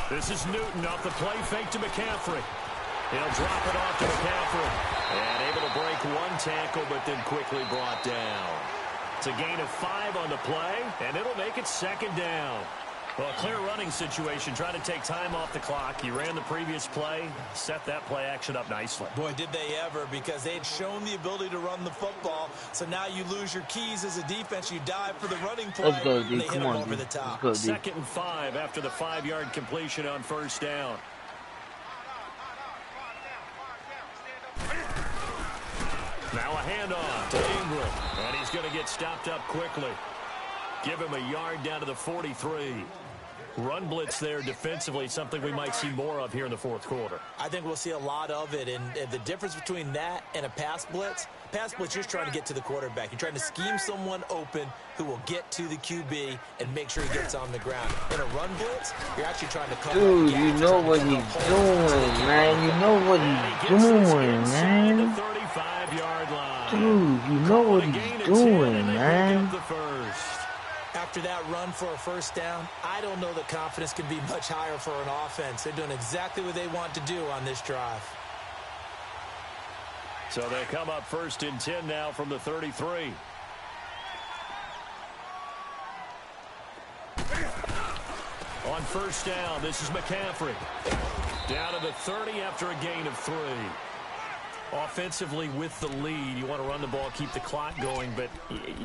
This is Newton off the play fake to McCaffrey. He'll drop it off to McCaffrey. And able to break one tackle, but then quickly brought down. It's a gain of 5 on the play, and it'll make it 2nd down. Well, a clear running situation, trying to take time off the clock. He ran the previous play, set that play action up nicely. Boy, did they ever, because they had shown the ability to run the football. So now you lose your keys as a defense. You dive for the running play. Let's go, D. And they hit Come him on, over D. the top. Let's go, D. 2nd and 5 after the 5-yard completion on 1st down. Now a handoff to Ingram, and he's going to get stopped up quickly. Give him a yard down to the 43. Run blitz there defensively, something we might see more of here in the 4th quarter. I think we'll see a lot of it, and the difference between that and a pass blitz, you're just trying to get to the quarterback. You're trying to scheme someone open who will get to the QB and make sure he gets on the ground. In a run blitz, you're actually trying to cover. Dude, you know what he's doing, man. You know what he's doing, man. The 35-yard line. Dude, you know what he's doing, man. After that run for a 1st down, I don't know that confidence can be much higher for an offense. They're doing exactly what they want to do on this drive. So they come up 1st and 10 now from the 33. On 1st down, this is McCaffrey. Down to the 30 after a gain of 3. Offensively with the lead, you want to run the ball, keep the clock going, but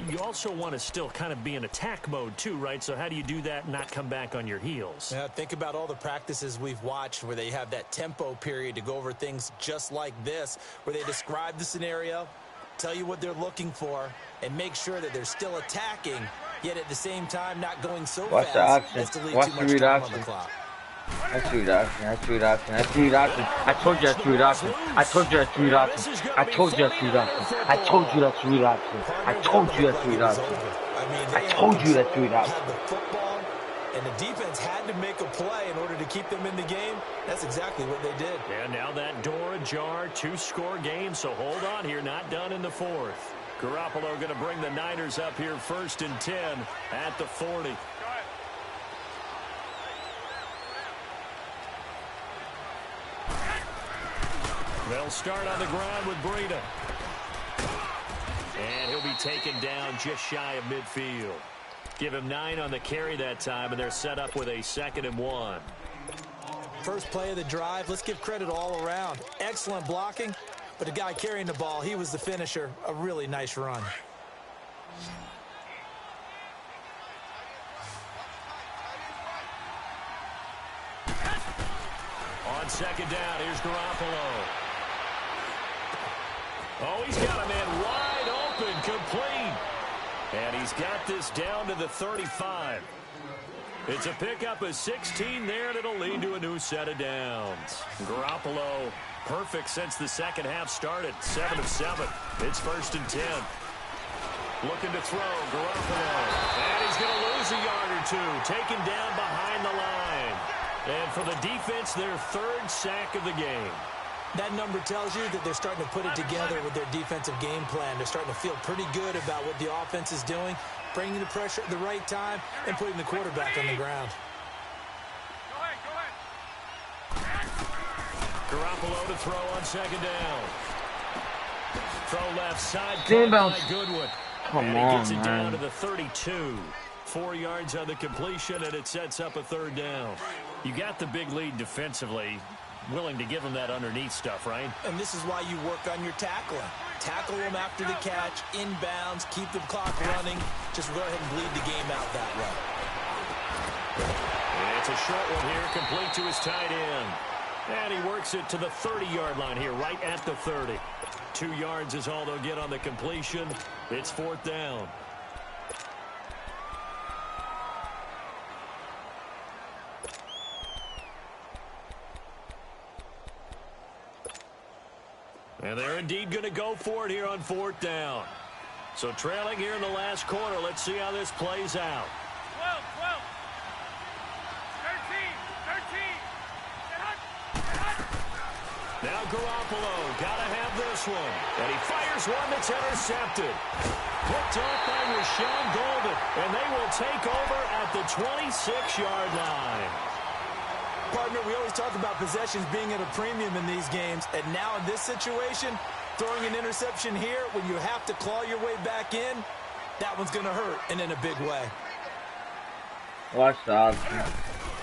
you also want to still kind of be in attack mode too, right? So how do you do that and not come back on your heels? Yeah, think about all the practices we've watched where they have that tempo period to go over things just like this, where they describe the scenario, tell you what they're looking for, and make sure that they're still attacking, yet at the same time not going so Watch fast the as to option. leave Watch too the much read time option. on the clock. That's read option. That's read option. That's read option. I told you that's read option. I told you that's read option. I told you that's read option. I told you that's read option. I told you that's read option. I told you that's read option. Had the football, and the defense had to make a play in order to keep them in the game. That's exactly what they did. And now that door ajar, 2-score game, so hold on here, not done in the 4th. Garoppolo going to bring the Niners up here 1st and 10 at the 40. They'll start on the ground with Breida. And he'll be taken down just shy of midfield. Give him 9 on the carry that time, and they're set up with a 2nd and 1. First play of the drive, let's give credit all around. Excellent blocking, but the guy carrying the ball, he was the finisher. A really nice run. On 2nd down, here's Garoppolo. Oh, he's got a man wide open, complete. And he's got this down to the 35. It's a pickup of 16 there, and it'll lead to a new set of downs. Garoppolo, perfect since the 2nd half started, 7 of 7. It's 1st and 10. Looking to throw, Garoppolo. And he's going to lose a yard or 2, taken down behind the line. And for the defense, their 3rd sack of the game. That number tells you that they're starting to put it together with their defensive game plan. They're starting to feel pretty good about what the offense is doing, bringing the pressure at the right time, and putting the quarterback on the ground. Garoppolo to throw on 2nd down. Throw left side. Goodwin. Come and he on, gets it man. down to the 32. 4 yards on the completion, and it sets up a 3rd down. You got the big lead defensively. Willing to give them that underneath stuff, right? And this is why you work on your tackling. Tackle them after the catch, inbounds, keep the clock running. Just go ahead and bleed the game out that way. And it's a short one here, complete to his tight end. And he works it to the 30-yard line here, right at the 30. 2 yards is all they'll get on the completion. It's 4th down. And they're indeed going to go for it here on 4th down. So trailing here in the last quarter. Let's see how this plays out. 12. Now Garoppolo, gotta have this one. And he fires one that's intercepted. Picked off by Rashawn Golden. And they will take over at the 26-yard line. Partner, we always talk about possessions being at a premium in these games. And now in this situation, throwing an interception here when you have to claw your way back in, that one's going to hurt, and in a big way. Watch the option.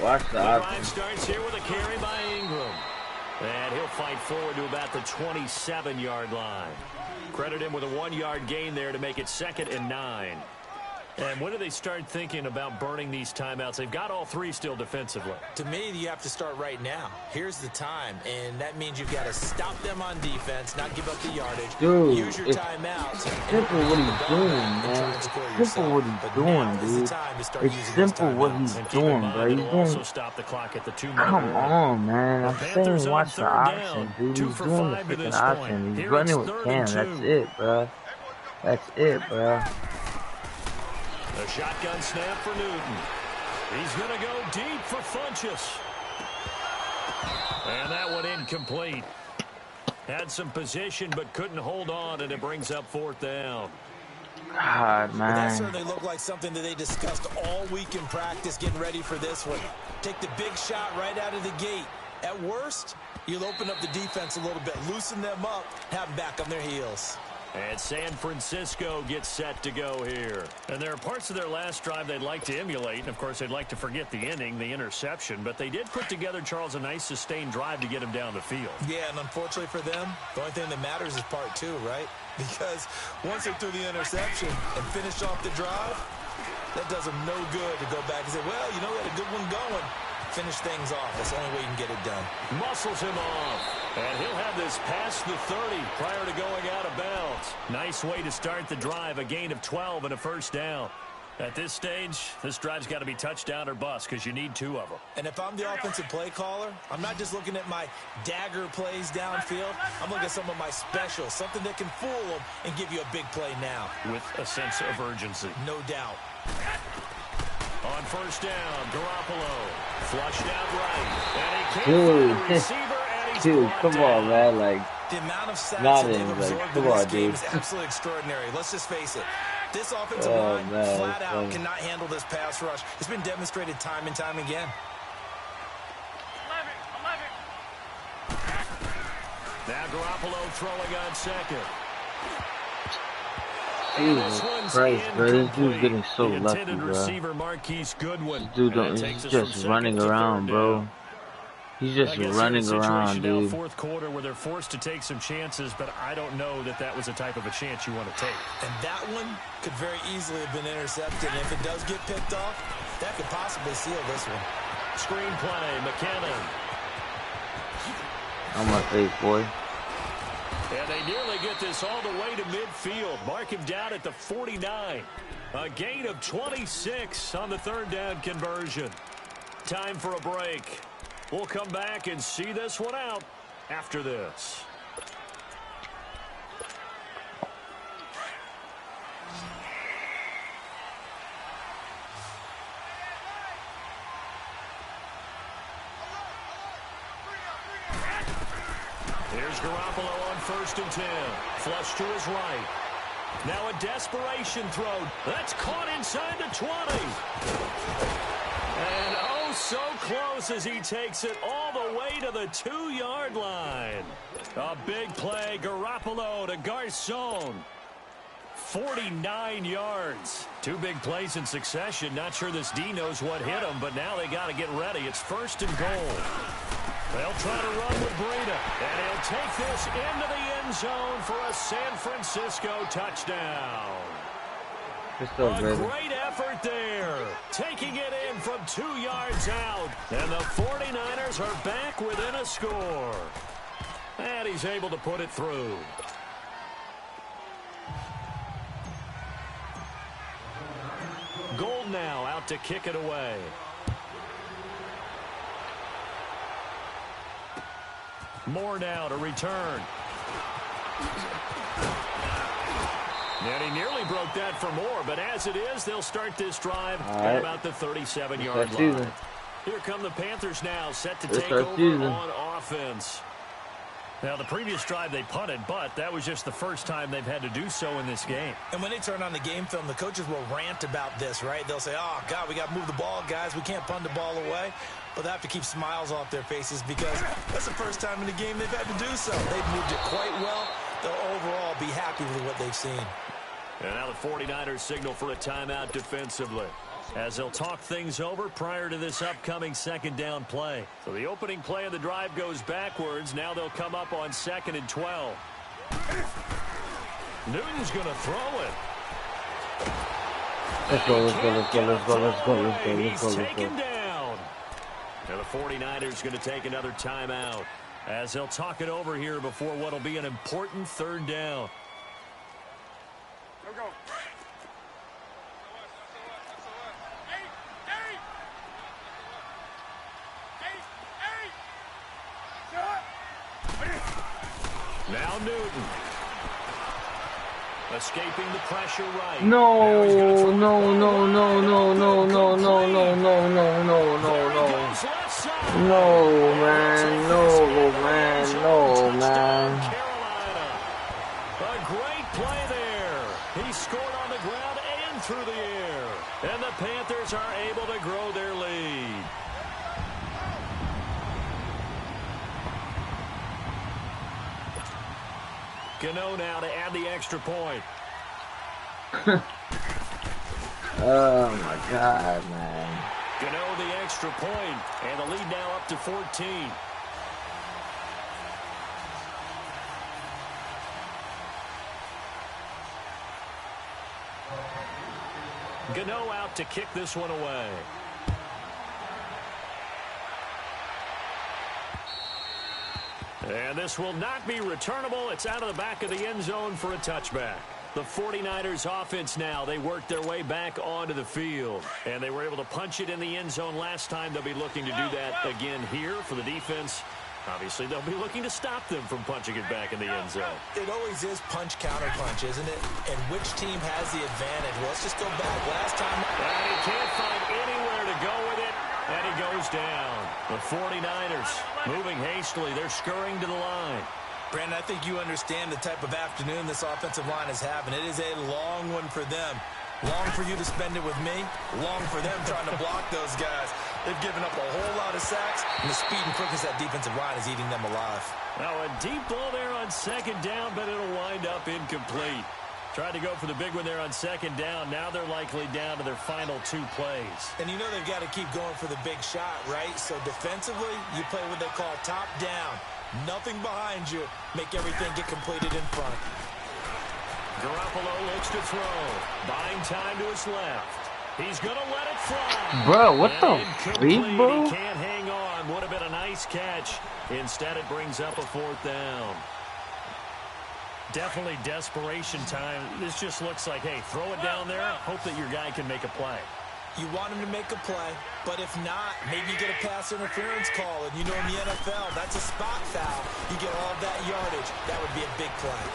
Watch the Drive option. starts here with a carry by Ingram. And he'll fight forward to about the 27-yard line. Credit him with a 1-yard gain there to make it 2nd and 9. And when do they start thinking about burning these timeouts? They've got all 3 still defensively. To me, you have to start right now. Here's the time, and that means you've got to stop them on defense, not give up the yardage. Dude, use your timeouts. Simple what he's doing, man. Simple what he's doing, dude. It's simple what he's doing, bro. He's doing. Stop the clock at the 2-minute Come on, man. I'm Panthers saying on watch the 3rd option, down. dude. 2 He's for doing the 5 to freaking this option. point. He's Here running it's with 3rd Cam. and That's 2. it, bro. That's it, bro. The shotgun snap for Newton. He's going to go deep for Funchess. And that one incomplete. Had some position but couldn't hold on, and it brings up 4th down. God, That man. certainly looked like something that they discussed all week in practice, getting ready for this one. Take the big shot right out of the gate. At worst, you'll open up the defense a little bit, loosen them up, have them back on their heels. And San Francisco gets set to go here. And there are parts of their last drive they'd like to emulate. And, of course, they'd like to forget the inning, the interception. But they did put together, Charles, a nice sustained drive to get him down the field. Yeah, and unfortunately for them, the only thing that matters is part 2, right? Because once they threw the interception and finished off the drive, that does them no good to go back and say, well, you know, we had a good one going. Finish things off. That's the only way you can get it done. Muscles him off. And he'll have this past the 30 prior to going out of bounds. Nice way to start the drive. A gain of 12 and a 1st down. At this stage, this drive's got to be touchdown or bust because you need 2 of them. And if I'm the offensive play caller, I'm not just looking at my dagger plays downfield. I'm looking at some of my specials, something that can fool them and give you a big play now. With a sense of urgency. No doubt. On 1st down, Garoppolo flushed out right. And he can't Dude. find the receiver, and he's Dude, brought come down. on, man. Like, The amount of sacks Not that they've in, like, absorbed come in this on, game dude. is absolutely extraordinary. Let's just face it. This offensive Oh, line, man, flat that's out, funny. cannot handle this pass rush. It's been demonstrated time and time again. 11. Now Garoppolo throwing on 2nd. Jesus Christ, bro. This dude's getting so The lucky, intended bro. receiver, Marquise Goodwin. This dude And don't, that takes he's us from just 2nd running to 3rd around, bro. down. He's I just guess running they're in a around, situation dude. now, 4th quarter, where they're forced to take some chances, but I don't know that that was the type of a chance you want to take. And that one could very easily have been intercepted. And if it does get picked off, that could possibly seal this one. Screen play, McKinnon. On my face, boy. And they nearly get this all the way to midfield. Mark him down at the 49. A gain of 26 on the 3rd down conversion. Time for a break. We'll come back and see this one out after this. Here's Garoppolo on 1st and 10. Flush to his right. Now a desperation throw. That's caught inside the 20. And oh, so close as he takes it all the way to the 2-yard line. A big play. Garoppolo to Garcon. 49 yards. 2 big plays in succession. Not sure this D knows what hit him, but now they got to get ready. It's 1st and goal. They'll try to run with Breida, and he'll take this into the end zone for a San Francisco touchdown. A great effort there, taking it in from 2 yards out, and the 49ers are back within a score. And he's able to put it through. Gold now out to kick it away. Moore now to return. And he nearly broke that for Moore, but as it is, they'll start this drive at about the 37-yard line. Here come the Panthers now, set to take over on offense. Now, the previous drive they punted, but that was just the first time they've had to do so in this game. And when they turn on the game film, the coaches will rant about this, right? They'll say, oh, God, we got to move the ball, guys. We can't punt the ball away. But they have to keep smiles off their faces because that's the first time in the game they've had to do so. They've moved it quite well. They'll overall be happy with what they've seen. And now the 49ers signal for a timeout defensively, as they'll talk things over prior to this upcoming second down play. So the opening play of the drive goes backwards. Now they'll come up on 2nd and 12. Newton's going to throw it. Let's go, let's go, let's go, let's go, let's go, let's go, let's He's go, let's taken go. down. Now the 49ers going to take another timeout, as they'll talk it over here before what will be an important third down. Go. Now Newton. Escaping the pressure right. No, no, no, no, no, no, no, no, no, no, no, no, no, no. No, man, no, man, no, man. Carolina. A great play there. He scored on the ground and through the air. And the Panthers are able to grow their lead. Gano now to add the extra point. Oh my God, man. Gano the extra point, and the lead now up to 14. Gano out to kick this one away. And this will not be returnable. It's out of the back of the end zone for a touchback. The 49ers offense now, they worked their way back onto the field. And they were able to punch it in the end zone last time. They'll be looking to do that again here for the defense. Obviously, they'll be looking to stop them from punching it back in the end zone. It always is punch, counter punch, isn't it? And which team has the advantage? Well, let's just go back. Last time... And he can't find anywhere to go with it. And he goes down. The 49ers moving hastily. They're scurrying to the line. Brandon, I think you understand the type of afternoon this offensive line is having. It is a long one for them. Long for you to spend it with me. Long for them trying to block those guys. They've given up a whole lot of sacks, and the speed and quickness of that defensive line is eating them alive. Now a deep ball there on second down, but it'll wind up incomplete. Tried to go for the big one there on second down. Now they're likely down to their final 2 plays. And you know they've got to keep going for the big shot, right? So defensively, you play what they call top down. Nothing behind you. Make everything get completed in front. Garoppolo looks to throw. Buying time to his left. He's going to let it fly. Bro, what the Incomplete. freak, bro? He can't hang on. Would have been a nice catch. Instead, it brings up a 4th down. Definitely desperation time. This just looks like, hey, throw it down there. Hope that your guy can make a play. You want him to make a play, but if not, maybe you get a pass interference call. And you know in the NFL, that's a spot foul. You get all that yardage. That would be a big play.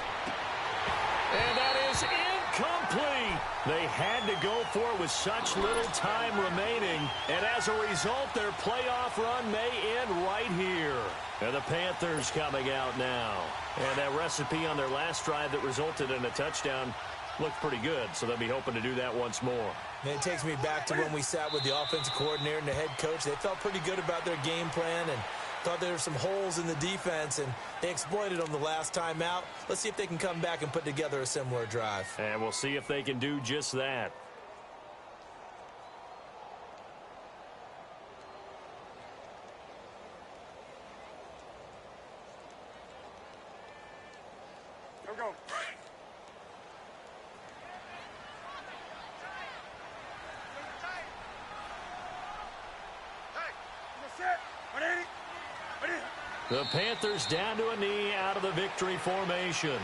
And that is incomplete. They had to go for it with such little time remaining. And as a result, their playoff run may end right here. And the Panthers coming out now. And that recipe on their last drive that resulted in a touchdown looked pretty good. So they'll be hoping to do that once more. And it takes me back to when we sat with the offensive coordinator and the head coach. They felt pretty good about their game plan and thought there were some holes in the defense, and they exploited them the last time out. Let's see if they can come back and put together a similar drive. And we'll see if they can do just that. Go. The Panthers down to a knee out of the victory formation.